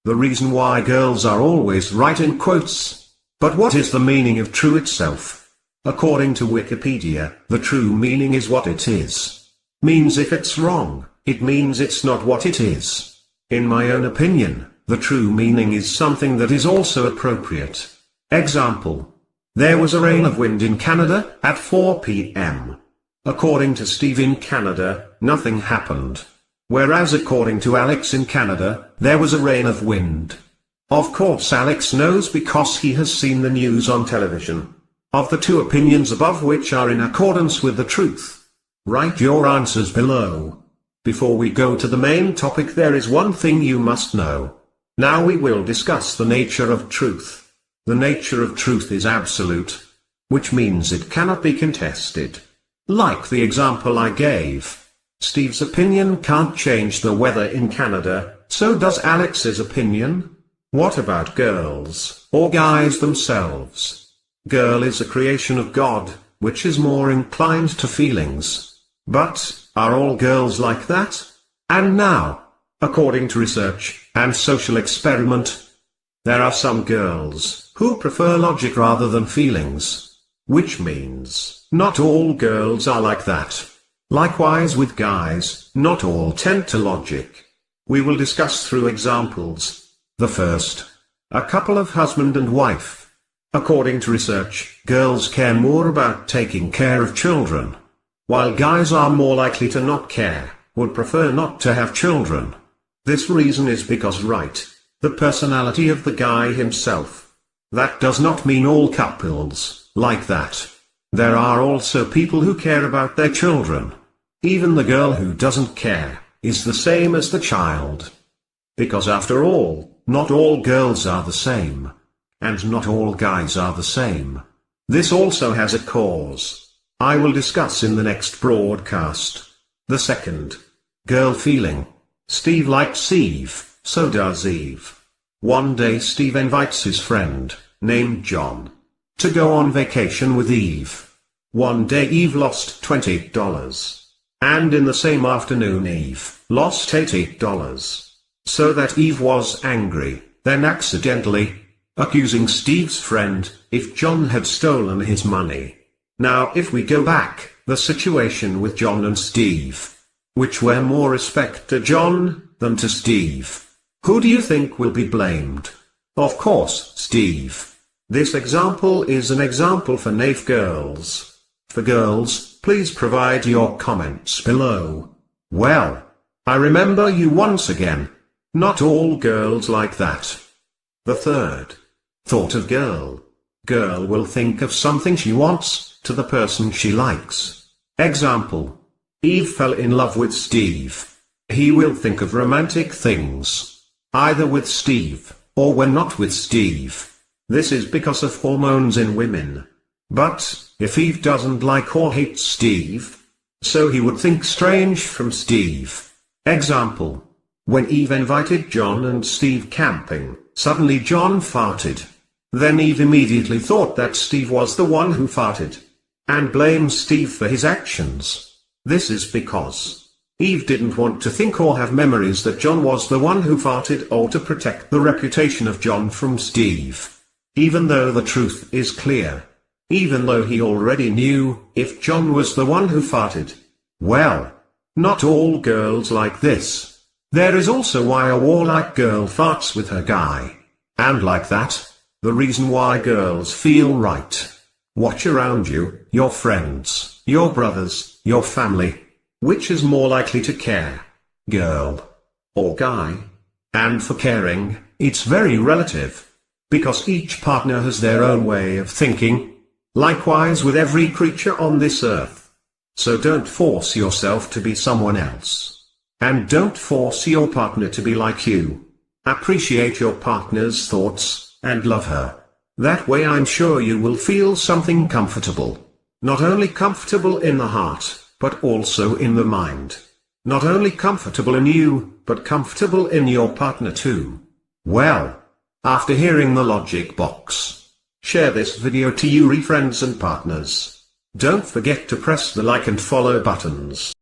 The reason why girls are always right in quotes. But what is the meaning of true itself? According to Wikipedia, the true meaning is what it is. Means if it's wrong, it means it's not what it is. In my own opinion, the true meaning is something that is also appropriate. Example. There was a rain of wind in Canada at 4 p.m. According to Steve in Canada, nothing happened. Whereas according to Alex in Canada, there was a rain of wind. Of course Alex knows because he has seen the news on television. Of the two opinions above, which are in accordance with the truth? Write your answers below. Before we go to the main topic, there is one thing you must know. Now we will discuss the nature of truth. The nature of truth is absolute, which means it cannot be contested. Like the example I gave. Steve's opinion can't change the weather in Canada, so does Alex's opinion? What about girls, or guys themselves? Girl is a creation of God, which is more inclined to feelings. But, are all girls like that? And now, according to research, and social experiment, there are some girls, who prefer logic rather than feelings. Which means, not all girls are like that. Likewise with guys, not all tend to logic. We will discuss through examples. The first. A couple of husband and wife. According to research, girls care more about taking care of children, while guys are more likely to not care, would prefer not to have children. This reason is because the personality of the guy himself. That does not mean all couples like that. There are also people who care about their children. Even the girl who doesn't care, is the same as the child. Because after all, not all girls are the same. And not all guys are the same. This also has a cause. I will discuss in the next broadcast. The second. Girl feeling. Steve likes Eve, so does Eve. One day Steve invites his friend, named John, to go on vacation with Eve. One day Eve lost $20. And in the same afternoon Eve lost $80. So that Eve was angry, then accidentally accusing Steve's friend, if John had stolen his money. Now if we go back, the situation with John and Steve, which were more respect to John, than to Steve. Who do you think will be blamed? Of course, Steve. This example is an example for naive girls. For girls, please provide your comments below. Well, I remember you once again. Not all girls like that. The third. Thought of girl. Girl will think of something she wants, to the person she likes. Example. Eve fell in love with Steve. He will think of romantic things. Either with Steve, or when not with Steve. This is because of hormones in women. But, if Eve doesn't like or hate Steve, so he would think strange from Steve. Example. When Eve invited John and Steve camping, suddenly John farted. Then Eve immediately thought that Steve was the one who farted, and blamed Steve for his actions. This is because Eve didn't want to think or have memories that John was the one who farted, or to protect the reputation of John from Steve. Even though the truth is clear. Even though he already knew, if John was the one who farted. Well, not all girls like this. There is also why a warlike girl farts with her guy. And like that. The reason why girls feel right. Watch around you, your friends, your brothers, your family. Which is more likely to care? Girl or guy? And for caring, it's very relative. Because each partner has their own way of thinking. Likewise with every creature on this earth. So don't force yourself to be someone else. And don't force your partner to be like you. Appreciate your partner's thoughts. And love her. That way I'm sure you will feel something comfortable. Not only comfortable in the heart, but also in the mind. Not only comfortable in you, but comfortable in your partner too. Well, after hearing the logic box, share this video to your friends and partners. Don't forget to press the like and follow buttons.